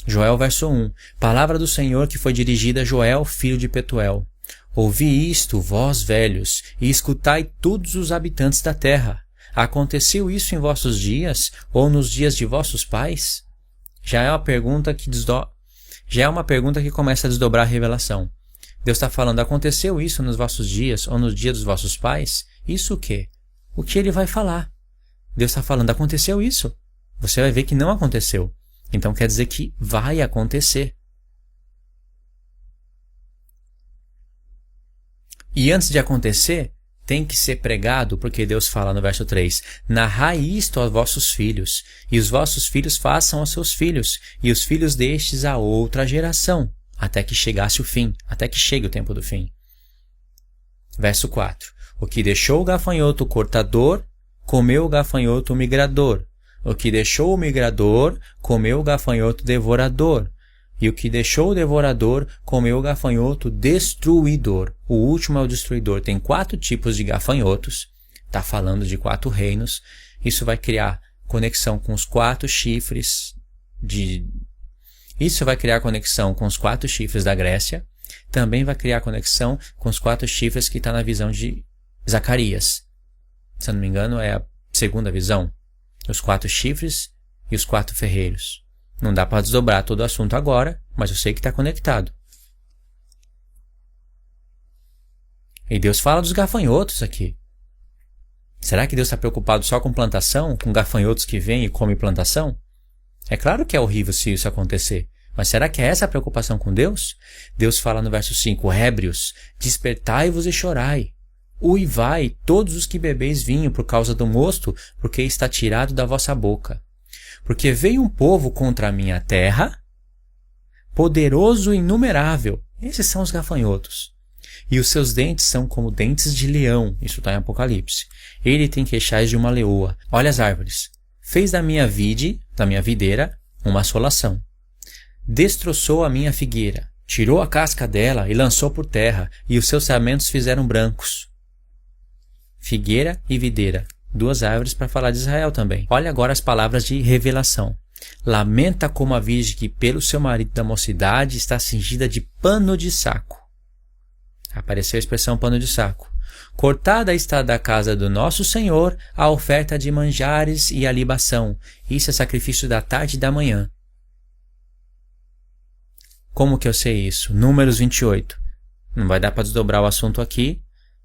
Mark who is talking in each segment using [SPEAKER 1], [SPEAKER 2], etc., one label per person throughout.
[SPEAKER 1] Joel verso 1. Palavra do Senhor que foi dirigida a Joel, filho de Petuel. Ouvi isto, vós velhos, e escutai todos os habitantes da terra. Aconteceu isso em vossos dias, ou nos dias de vossos pais? Já é uma pergunta que começa a desdobrar a revelação. Deus está falando, aconteceu isso nos vossos dias, ou nos dias dos vossos pais? Isso o quê? O que ele vai falar? Deus está falando, aconteceu isso. Você vai ver que não aconteceu. Então quer dizer que vai acontecer. E antes de acontecer, tem que ser pregado, porque Deus fala no verso 3, narrai isto aos vossos filhos, e os vossos filhos façam aos seus filhos, e os filhos destes a outra geração, até que chegasse o fim, até que chegue o tempo do fim. Verso 4. O que deixou o gafanhoto cortador, comeu o gafanhoto migrador. O que deixou o migrador, comeu o gafanhoto devorador. E o que deixou o devorador, comeu o gafanhoto destruidor. O último é o destruidor. Tem 4 tipos de gafanhotos. Está falando de 4 reinos. Isso vai criar conexão com os 4 chifres Isso vai criar conexão com os 4 chifres da Grécia. Também vai criar conexão com os 4 chifres que está na visão de Zacarias. Se eu não me engano, é a segunda visão. Os 4 chifres e os 4 ferreiros. Não dá para desdobrar todo o assunto agora, mas eu sei que está conectado. E Deus fala dos gafanhotos aqui. Será que Deus está preocupado só com plantação, com gafanhotos que vêm e comem plantação? É claro que é horrível se isso acontecer, mas será que é essa a preocupação com Deus? Deus fala no verso 5, Hébrios, despertai-vos e chorai. Uivai todos os que bebeis vinho por causa do mosto, porque está tirado da vossa boca. Porque veio um povo contra a minha terra, poderoso e inumerável. Esses são os gafanhotos. E os seus dentes são como dentes de leão. Isso está em Apocalipse. Ele tem queixais de uma leoa. Olha as árvores. Fez da minha vide, da minha videira, uma assolação. Destroçou a minha figueira. Tirou a casca dela e lançou por terra, e os seus sarmentos fizeram brancos. Figueira e videira. 2 árvores para falar de Israel também. Olha agora as palavras de revelação. Lamenta como a virgem que pelo seu marido da mocidade está cingida de pano de saco. Apareceu a expressão pano de saco. Cortada está da casa do nosso Senhor a oferta de manjares e a libação. Isso é sacrifício da tarde e da manhã. Como que eu sei isso? Números 28. Não vai dar para desdobrar o assunto aqui,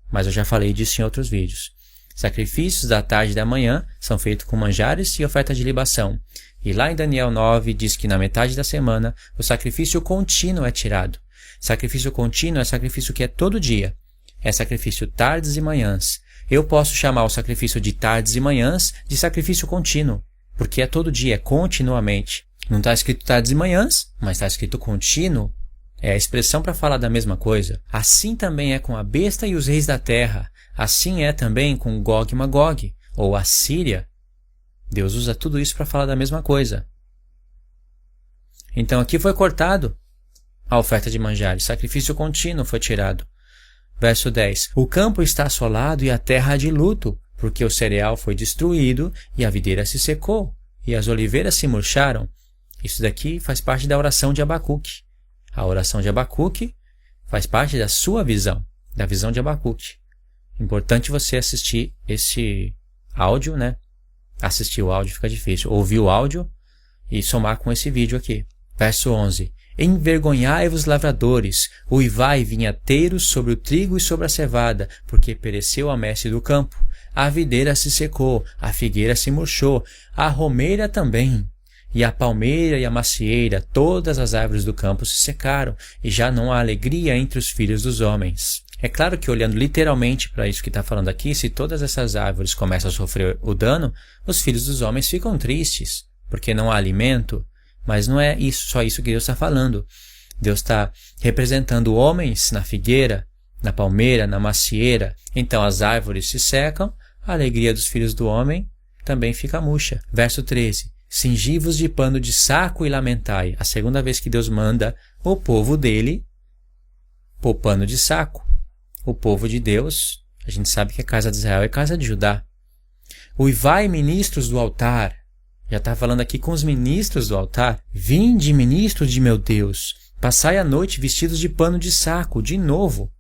[SPEAKER 1] mas eu já falei disso em outros vídeos. Sacrifícios da tarde e da manhã são feitos com manjares e oferta de libação. E lá em Daniel 9 diz que na metade da semana o sacrifício contínuo é tirado. Sacrifício contínuo é sacrifício que é todo dia. É sacrifício tardes e manhãs. Eu posso chamar o sacrifício de tardes e manhãs de sacrifício contínuo, porque é todo dia, é continuamente. Não está escrito tardes e manhãs, mas está escrito contínuo. É a expressão para falar da mesma coisa. Assim também é com a besta e os reis da terra. Assim é também com Gog e Magog, ou a Síria. Deus usa tudo isso para falar da mesma coisa. Então aqui foi cortado a oferta de manjares. Sacrifício contínuo foi tirado. Verso 10. O campo está assolado e a terra de luto, porque o cereal foi destruído e a videira se secou, e as oliveiras se murcharam. Isso daqui faz parte da oração de Abacuque. A oração de Abacuque faz parte da sua visão, da visão de Abacuque. Importante você assistir esse áudio, né? Assistir o áudio fica difícil. Ouvir o áudio e somar com esse vídeo aqui. Verso 11. Envergonhai-vos, lavradores, uivai vinhateiros sobre o trigo e sobre a cevada, porque pereceu a messe do campo. A videira se secou, a figueira se murchou, a romeira também. E a palmeira e a macieira, todas as árvores do campo se secaram, e já não há alegria entre os filhos dos homens. É claro que olhando literalmente para isso que está falando aqui, se todas essas árvores começam a sofrer o dano, os filhos dos homens ficam tristes, porque não há alimento. Mas não é só isso que Deus está falando. Deus está representando homens na figueira, na palmeira, na macieira. Então as árvores se secam, a alegria dos filhos do homem também fica murcha. Verso 13. Cingi-vos de pano de saco e lamentai. A segunda vez que Deus manda o povo dele pôr pano de saco. O povo de Deus, a gente sabe que a casa de Israel é casa de Judá. Uivai, ministros do altar. Já está falando aqui com os ministros do altar. Vinde, ministros de meu Deus, passai a noite vestidos de pano de saco, de novo.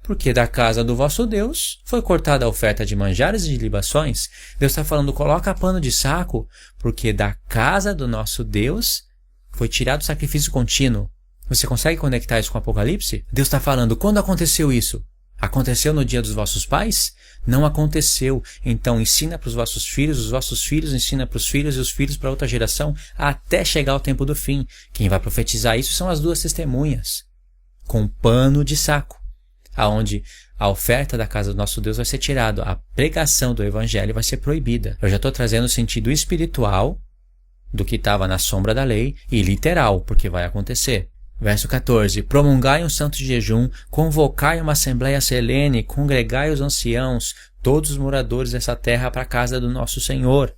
[SPEAKER 1] Porque da casa do vosso Deus foi cortada a oferta de manjares e de libações. Deus está falando, coloca pano de saco, porque da casa do nosso Deus foi tirado o sacrifício contínuo. Você consegue conectar isso com o Apocalipse? Deus está falando, quando aconteceu isso? Aconteceu no dia dos vossos pais? Não aconteceu. Então ensina para os vossos filhos, os vossos filhos ensinam para os filhos e os filhos para outra geração, até chegar ao tempo do fim. Quem vai profetizar isso são as duas testemunhas, com pano de saco, aonde a oferta da casa do nosso Deus vai ser tirada, a pregação do evangelho vai ser proibida. Eu já estou trazendo o sentido espiritual do que estava na sombra da lei e literal, porque vai acontecer. Verso 14. Promulgai um santo jejum, convocai uma assembleia solene, congregai os anciãos, todos os moradores dessa terra para a casa do nosso Senhor,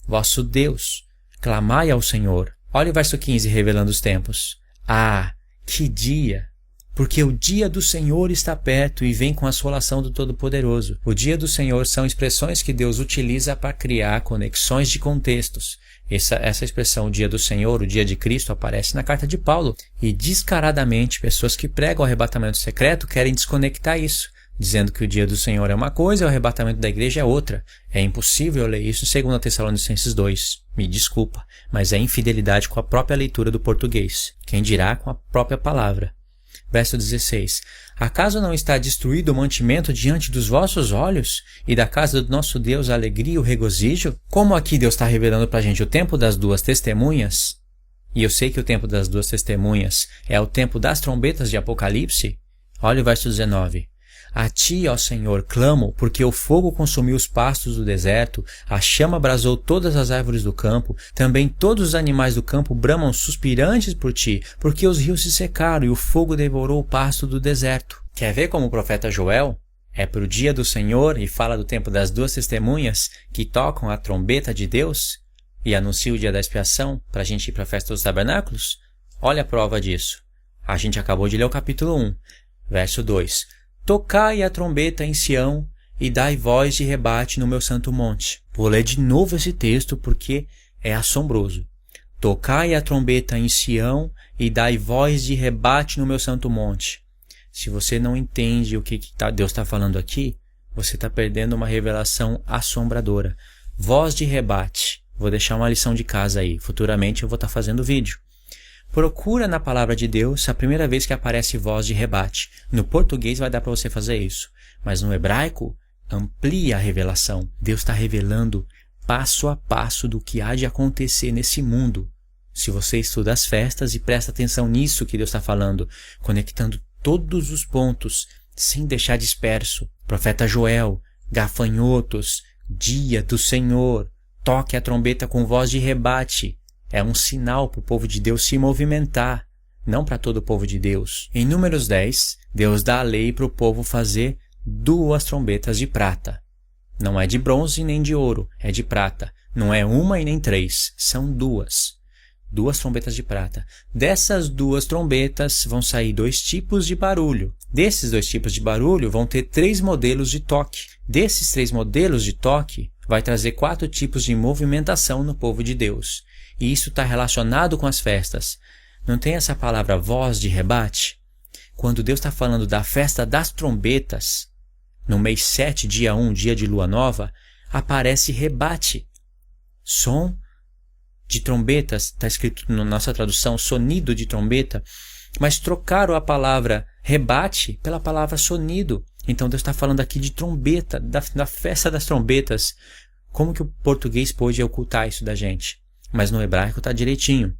[SPEAKER 1] vosso Deus. Clamai ao Senhor. Olha o verso 15 revelando os tempos. Ah, que dia! Porque o dia do Senhor está perto e vem com a assolação do Todo-Poderoso. O dia do Senhor são expressões que Deus utiliza para criar conexões de contextos. Essa expressão, o dia do Senhor, o dia de Cristo, aparece na carta de Paulo. E descaradamente, pessoas que pregam o arrebatamento secreto querem desconectar isso, dizendo que o dia do Senhor é uma coisa e o arrebatamento da igreja é outra. É impossível ler isso em 2 Tessalonicenses 2. Me desculpa, mas é infidelidade com a própria leitura do português. Quem dirá com a própria palavra. Verso 16. Acaso não está destruído o mantimento diante dos vossos olhos? E da casa do nosso Deus a alegria e o regozijo? Como aqui Deus está revelando para a gente o tempo das duas testemunhas, e eu sei que o tempo das duas testemunhas é o tempo das trombetas de Apocalipse, olha o verso 19. A ti, ó Senhor, clamo, porque o fogo consumiu os pastos do deserto, a chama abrasou todas as árvores do campo, também todos os animais do campo bramam suspirantes por ti, porque os rios se secaram e o fogo devorou o pasto do deserto. Quer ver como o profeta Joel é para o dia do Senhor e fala do tempo das duas testemunhas que tocam a trombeta de Deus e anuncia o dia da expiação para a gente ir para a festa dos tabernáculos? Olha a prova disso. A gente acabou de ler o capítulo 1, verso 2. Tocai a trombeta em Sião e dai voz de rebate no meu santo monte. Vou ler de novo esse texto porque é assombroso. Tocai a trombeta em Sião e dai voz de rebate no meu santo monte. Se você não entende o que Deus está falando aqui, você está perdendo uma revelação assombradora. Voz de rebate. Vou deixar uma lição de casa aí. Futuramente eu vou estar fazendo vídeo. Procura na palavra de Deus a primeira vez que aparece voz de rebate. No português vai dar para você fazer isso. Mas no hebraico, amplia a revelação. Deus está revelando passo a passo do que há de acontecer nesse mundo. Se você estuda as festas e presta atenção nisso que Deus está falando, conectando todos os pontos, sem deixar disperso. Profeta Joel, gafanhotos, dia do Senhor, toque a trombeta com voz de rebate. É um sinal para o povo de Deus se movimentar, não para todo o povo de Deus. Em Números 10, Deus dá a lei para o povo fazer 2 trombetas de prata. Não é de bronze nem de ouro, é de prata. Não é 1 e nem 3, são 2. 2 trombetas de prata. Dessas 2 trombetas vão sair 2 tipos de barulho. Desses 2 tipos de barulho vão ter 3 modelos de toque. Desses 3 modelos de toque vai trazer 4 tipos de movimentação no povo de Deus. E isso está relacionado com as festas. Não tem essa palavra voz de rebate? Quando Deus está falando da festa das trombetas, no mês 7, dia 1, dia de lua nova, aparece rebate. Som de trombetas, está escrito na nossa tradução, sonido de trombeta, mas trocaram a palavra rebate pela palavra sonido. Então Deus está falando aqui de trombeta, da festa das trombetas. Como que o português pôde ocultar isso da gente? Mas no hebraico está direitinho.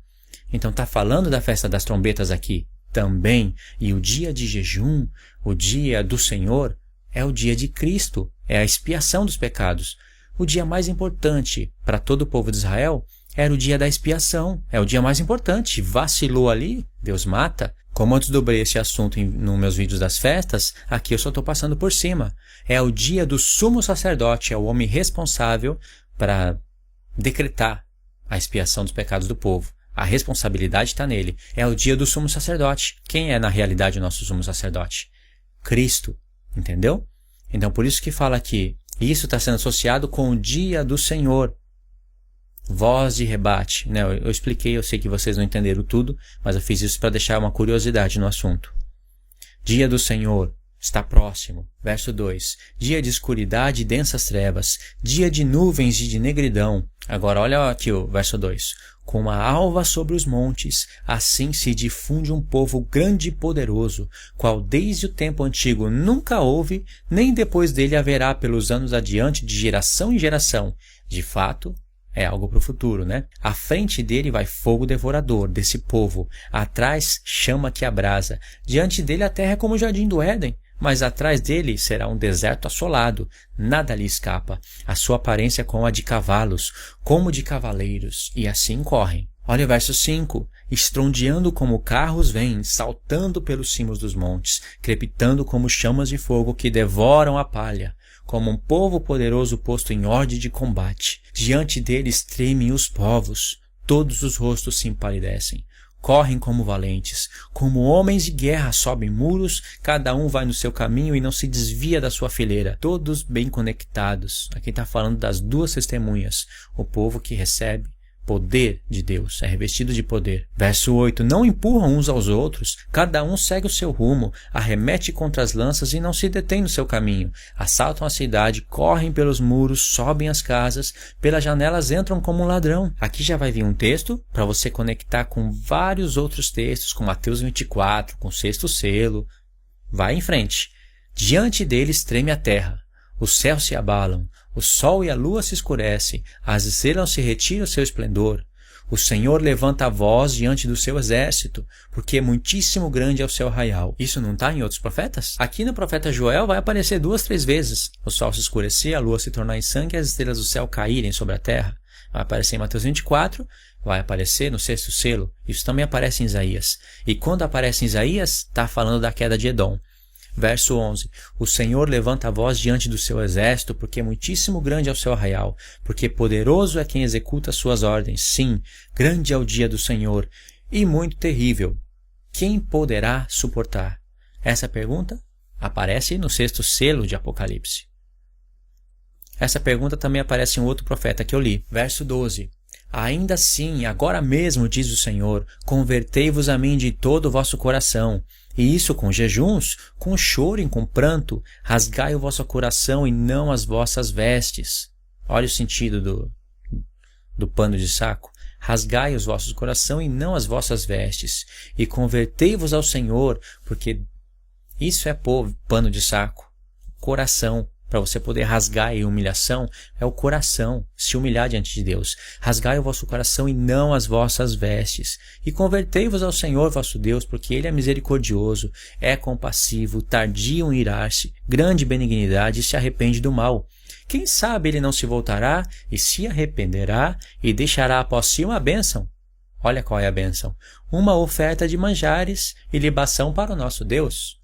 [SPEAKER 1] Então está falando da festa das trombetas aqui também. E o dia de jejum, o dia do Senhor, é o dia de Cristo. É a expiação dos pecados. O dia mais importante para todo o povo de Israel era o dia da expiação. É o dia mais importante. Vacilou ali, Deus mata. Como eu desdobrei esse assunto nos meus vídeos das festas, aqui eu só estou passando por cima. É o dia do sumo sacerdote, é o homem responsável para decretar a expiação dos pecados do povo. A responsabilidade está nele. É o dia do sumo sacerdote. Quem é na realidade o nosso sumo sacerdote? Cristo. Entendeu? Então por isso que fala aqui, isso está sendo associado com o dia do Senhor. voz de rebate, né? Eu expliquei, eu sei que vocês não entenderam tudo, mas eu fiz isso para deixar uma curiosidade no assunto. Dia do Senhor está próximo. Verso 2. Dia de escuridade e densas trevas, dia de nuvens e de negridão. Agora olha aqui o verso 2. Como a alva sobre os montes, assim se difunde um povo grande e poderoso, qual desde o tempo antigo nunca houve, nem depois dele haverá pelos anos adiante de geração em geração. De fato, é algo para o futuro, né? À frente dele vai fogo devorador desse povo, atrás chama que abrasa. Diante dele a terra é como o jardim do Éden, mas atrás dele será um deserto assolado, nada lhe escapa. A sua aparência é como a de cavalos, como de cavaleiros, e assim correm. Olha o verso 5. Estrondeando como carros vêm, saltando pelos cimos dos montes, crepitando como chamas de fogo que devoram a palha, como um povo poderoso posto em ordem de combate. Diante deles tremem os povos, todos os rostos se empalidecem. Correm como valentes, como homens de guerra sobem muros, cada um vai no seu caminho e não se desvia da sua fileira, todos bem conectados. Aqui está falando das duas testemunhas, o povo que recebe poder de Deus, é revestido de poder. Verso 8, não empurram uns aos outros, cada um segue o seu rumo, arremete contra as lanças e não se detém no seu caminho. Assaltam a cidade, correm pelos muros, sobem as casas, pelas janelas entram como um ladrão. Aqui já vai vir um texto para você conectar com vários outros textos, com Mateus 24, com o sexto selo. Vai em frente. Diante deles treme a terra. Os céus se abalam, o sol e a lua se escurecem, as estrelas se retiram o seu esplendor. O Senhor levanta a voz diante do seu exército, porque muitíssimo grande é o seu arraial. Isso não está em outros profetas? Aqui no profeta Joel vai aparecer 2, 3 vezes. O sol se escurecer, a lua se tornar em sangue e as estrelas do céu caírem sobre a terra. Vai aparecer em Mateus 24, vai aparecer no sexto selo. Isso também aparece em Isaías. E quando aparece em Isaías, está falando da queda de Edom. Verso 11. O Senhor levanta a voz diante do seu exército, porque muitíssimo grande é o seu arraial, porque poderoso é quem executa as suas ordens. Sim, grande é o dia do Senhor, e muito terrível. Quem poderá suportar? Essa pergunta aparece no sexto selo de Apocalipse. Essa pergunta também aparece em outro profeta que eu li. Verso 12. Ainda assim, agora mesmo, diz o Senhor, convertei-vos a mim de todo o vosso coração, e isso com jejuns, com choro e com pranto, rasgai o vosso coração e não as vossas vestes. Olha o sentido do pano de saco. Rasgai os vossos coração e não as vossas vestes, e convertei-vos ao Senhor, porque isso é pano de saco, coração. Para você poder rasgar e humilhação, é o coração, se humilhar diante de Deus. Rasgai o vosso coração e não as vossas vestes. E convertei-vos ao Senhor vosso Deus, porque Ele é misericordioso, é compassivo, tardio em irar-se, grande benignidade e se arrepende do mal. Quem sabe Ele não se voltará e se arrependerá e deixará após si uma bênção. Olha qual é a bênção. Uma oferta de manjares e libação para o nosso Deus.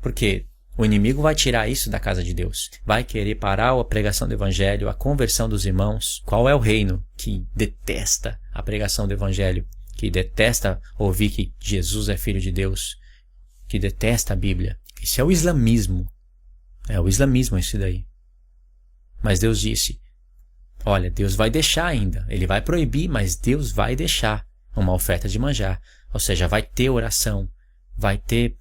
[SPEAKER 1] Porque o inimigo vai tirar isso da casa de Deus. Vai querer parar a pregação do evangelho, a conversão dos irmãos. Qual é o reino que detesta a pregação do evangelho? Que detesta ouvir que Jesus é filho de Deus? Que detesta a Bíblia? Isso é o islamismo. É o islamismo isso daí. Mas Deus disse, olha, Deus vai deixar ainda. Ele vai proibir, mas Deus vai deixar uma oferta de manjar. Ou seja, vai ter oração. Vai ter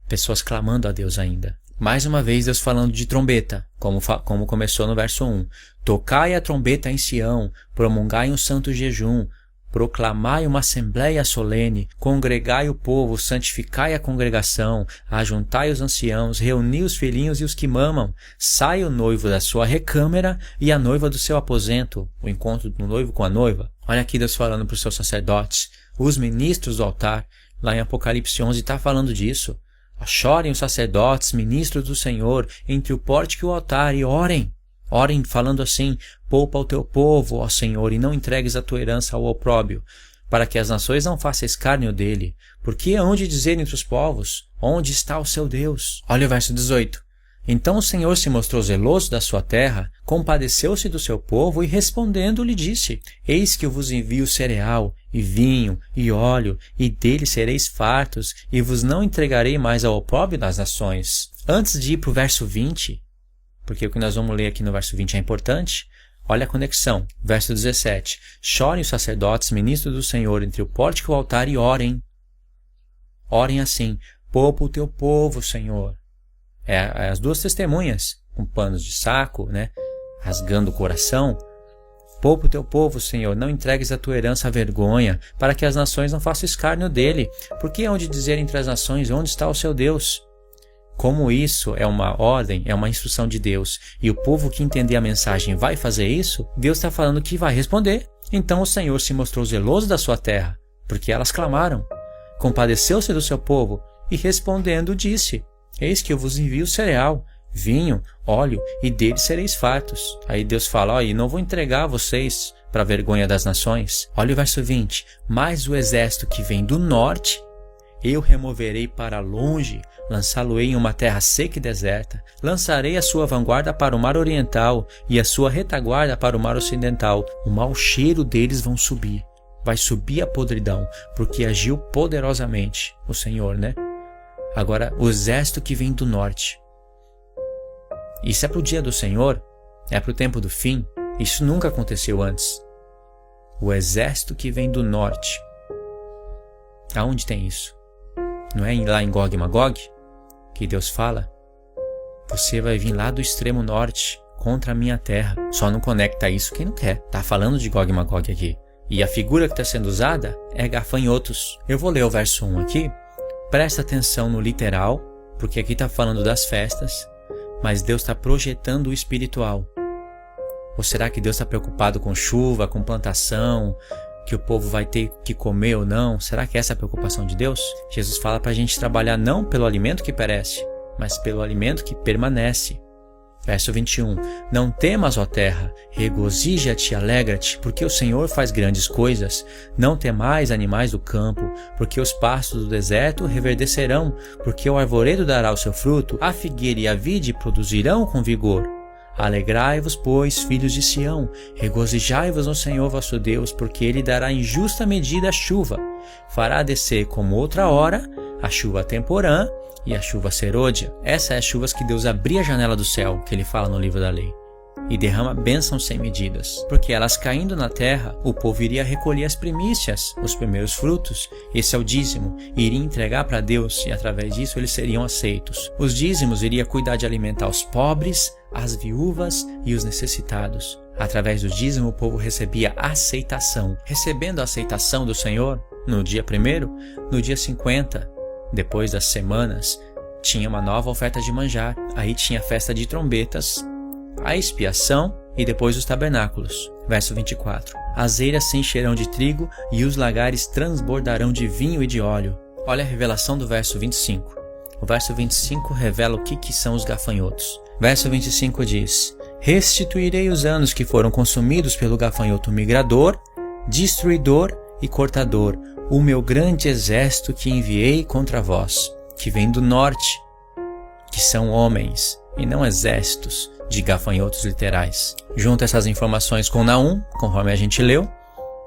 [SPEAKER 1] pessoas clamando a Deus ainda. Mais uma vez Deus falando de trombeta, como começou no verso 1. Tocai a trombeta em Sião, promulgai um santo jejum, proclamai uma assembleia solene, congregai o povo, santificai a congregação, ajuntai os anciãos, reuni os filhinhos e os que mamam, sai o noivo da sua recâmara e a noiva do seu aposento, o encontro do noivo com a noiva. Olha aqui Deus falando para os seus sacerdotes, os ministros do altar, lá em Apocalipse 11 está falando disso. Chorem os sacerdotes, ministros do Senhor, entre o pórtico e o altar, e orem. Orem falando assim, poupa o teu povo, ó Senhor, e não entregues a tua herança ao opróbio, para que as nações não façam escárnio dele. Porque hão de dizer entre os povos, onde está o seu Deus? Olha o verso 18. Então o Senhor se mostrou zeloso da sua terra, compadeceu-se do seu povo e respondendo lhe disse, eis que eu vos envio cereal, e vinho, e óleo, e dele sereis fartos, e vos não entregarei mais ao opróbrio das nações. Antes de ir para o verso 20, porque o que nós vamos ler aqui no verso 20 é importante, Olha a conexão. Verso 17. Chorem os sacerdotes, ministros do Senhor, entre o pórtico e o altar e orem. Orem assim. Poupa o teu povo, Senhor. As duas testemunhas, com panos de saco, né? Rasgando o coração. Poupa o teu povo, Senhor, não entregues a tua herança à vergonha, para que as nações não façam escárnio dele. Porque hão de dizer entre as nações, onde está o seu Deus? Como isso é uma ordem, é uma instrução de Deus, e o povo que entender a mensagem vai fazer isso, Deus está falando que vai responder. Então o Senhor se mostrou zeloso da sua terra, porque elas clamaram. Compadeceu-se do seu povo, e respondendo disse, eis que eu vos envio cereal, vinho, óleo, e deles sereis fartos. Aí Deus fala, e não vou entregar vocês para a vergonha das nações. Olha o verso 20. Mas o exército que vem do norte, eu removerei para longe, lançá-lo-ei em uma terra seca e deserta. Lançarei a sua vanguarda para o mar oriental e a sua retaguarda para o mar ocidental. O mau cheiro deles vão subir. Vai subir a podridão, porque agiu poderosamente o Senhor, né? Agora, o exército que vem do norte. Isso é para o dia do Senhor? É para o tempo do fim? Isso nunca aconteceu antes. O exército que vem do norte. Aonde tem isso? Não é lá em Gog e Magog que Deus fala? Você vai vir lá do extremo norte contra a minha terra. Só não conecta isso quem não quer. Tá falando de Gog e Magog aqui. E a figura que está sendo usada é gafanhotos. Eu vou ler o verso 1 aqui. Presta atenção no literal, porque aqui está falando das festas, mas Deus está projetando o espiritual. Ou será que Deus está preocupado com chuva, com plantação, que o povo vai ter que comer ou não? Será que essa é a preocupação de Deus? Jesus fala para a gente trabalhar não pelo alimento que perece, mas pelo alimento que permanece. Verso 21. Não temas, ó terra, regozija-te e alegra-te, porque o Senhor faz grandes coisas. Não temais, animais do campo, porque os pastos do deserto reverdecerão, porque o arvoredo dará o seu fruto, a figueira e a vide produzirão com vigor. Alegrai-vos, pois, filhos de Sião, regozijai-vos no Senhor vosso Deus, porque Ele dará em justa medida a chuva. Fará descer como outra hora a chuva temporã e a chuva serôdia. Essa é as chuvas que Deus abria a janela do céu, que Ele fala no livro da lei, e derrama bênçãos sem medidas. Porque elas caindo na terra, o povo iria recolher as primícias, os primeiros frutos, esse é o dízimo, e iria entregar para Deus, e através disso eles seriam aceitos. Os dízimos iria cuidar de alimentar os pobres, as viúvas e os necessitados. Através do dízimo o povo recebia aceitação. Recebendo a aceitação do Senhor, no dia 1º, no dia 50, depois das semanas, tinha uma nova oferta de manjar. Aí tinha a festa de trombetas, a expiação e depois os tabernáculos. Verso 24. As eiras se encherão de trigo e os lagares transbordarão de vinho e de óleo. Olha a revelação do verso 25. O verso 25 revela o que são os gafanhotos. Verso 25 diz: restituirei os anos que foram consumidos pelo gafanhoto migrador, destruidor e cortador, o meu grande exército que enviei contra vós, que vem do norte, que são homens e não exércitos de gafanhotos literais. Junta essas informações com Naum, conforme a gente leu,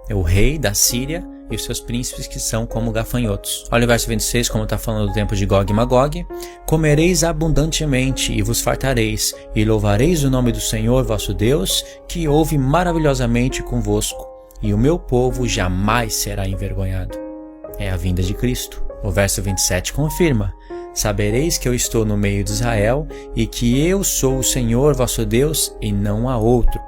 [SPEAKER 1] é o rei da Síria e os seus príncipes que são como gafanhotos. Olha o verso 26, como está falando do tempo de Gog e Magog. Comereis abundantemente e vos fartareis, e louvareis o nome do Senhor vosso Deus, que ouve maravilhosamente convosco, e o meu povo jamais será envergonhado. É a vinda de Cristo. O verso 27 confirma: sabereis que eu estou no meio de Israel, e que eu sou o Senhor vosso Deus, e não há outro.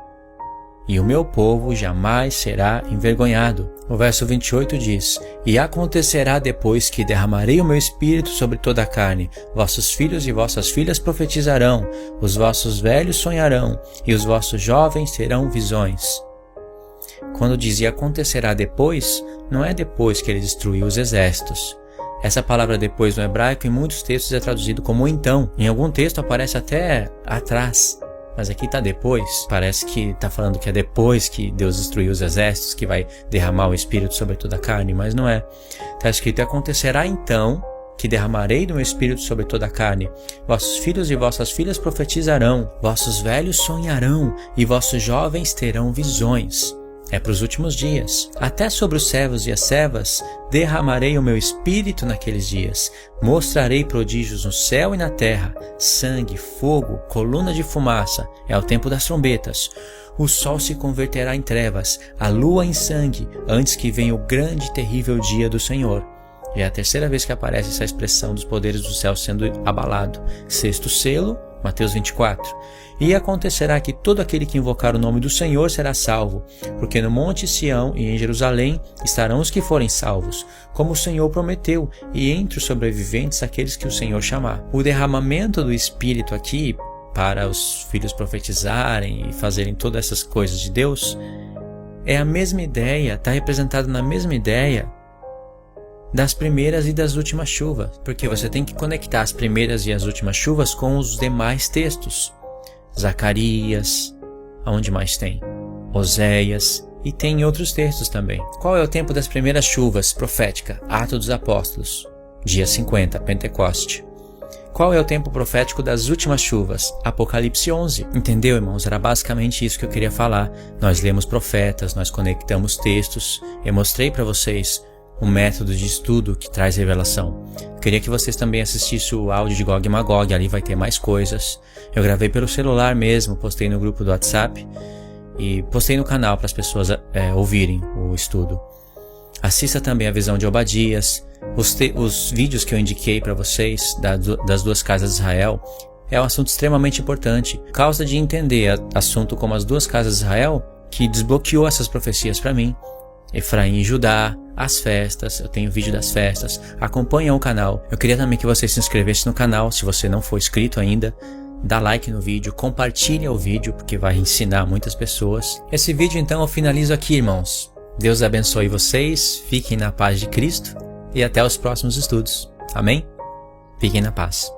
[SPEAKER 1] E o meu povo jamais será envergonhado. O verso 28 diz: e acontecerá depois que derramarei o meu espírito sobre toda a carne, vossos filhos e vossas filhas profetizarão, os vossos velhos sonharão, e os vossos jovens terão visões. Quando dizia acontecerá depois, não é depois que ele destruiu os exércitos. Essa palavra depois no hebraico em muitos textos é traduzido como então. Em algum texto aparece até atrás. Mas aqui está depois. Parece que está falando que é depois que Deus destruiu os exércitos que vai derramar o Espírito sobre toda a carne, mas não é. Está escrito: acontecerá então que derramarei do meu Espírito sobre toda a carne. Vossos filhos e vossas filhas profetizarão, vossos velhos sonharão e vossos jovens terão visões. É para os últimos dias. Até sobre os servos e as servas derramarei o meu espírito naqueles dias. Mostrarei prodígios no céu e na terra, sangue, fogo, coluna de fumaça. É o tempo das trombetas. o sol se converterá em trevas, a lua em sangue, antes que venha o grande e terrível dia do Senhor. É a terceira vez que aparece essa expressão dos poderes do céu sendo abalado. Sexto selo, Mateus 24. E acontecerá que todo aquele que invocar o nome do Senhor será salvo, porque no monte Sião e em Jerusalém estarão os que forem salvos, como o Senhor prometeu, e entre os sobreviventes aqueles que o Senhor chamar. O derramamento do Espírito aqui, para os filhos profetizarem e fazerem todas essas coisas de Deus, é a mesma ideia, está representado na mesma ideia das primeiras e das últimas chuvas, porque você tem que conectar as primeiras e as últimas chuvas com os demais textos. Zacarias, aonde mais tem? Oséias, e tem outros textos também. Qual é o tempo das primeiras chuvas? Profética, Atos dos Apóstolos, dia 50, Pentecoste. Qual é o tempo profético das últimas chuvas? Apocalipse 11. Entendeu, irmãos? Era basicamente isso que eu queria falar. Nós lemos profetas, nós conectamos textos. Eu mostrei para vocês um método de estudo que traz revelação. Queria que vocês também assistissem o áudio de Gog e Magog, ali vai ter mais coisas. Eu gravei pelo celular mesmo, postei no grupo do WhatsApp e postei no canal para as pessoas ouvirem o estudo. Assista também a visão de Obadias, os vídeos que eu indiquei para vocês das duas casas de Israel. É um assunto extremamente importante. Por causa de entender assunto como as duas casas de Israel, que desbloqueou essas profecias para mim. Efraim e Judá, as festas, eu tenho vídeo das festas, acompanha o canal. Eu queria também que você se inscrevesse no canal, se você não for inscrito ainda, dá like no vídeo, compartilha o vídeo, porque vai ensinar muitas pessoas. Esse vídeo então eu finalizo aqui, irmãos. Deus abençoe vocês, fiquem na paz de Cristo e até os próximos estudos. Amém? Fiquem na paz.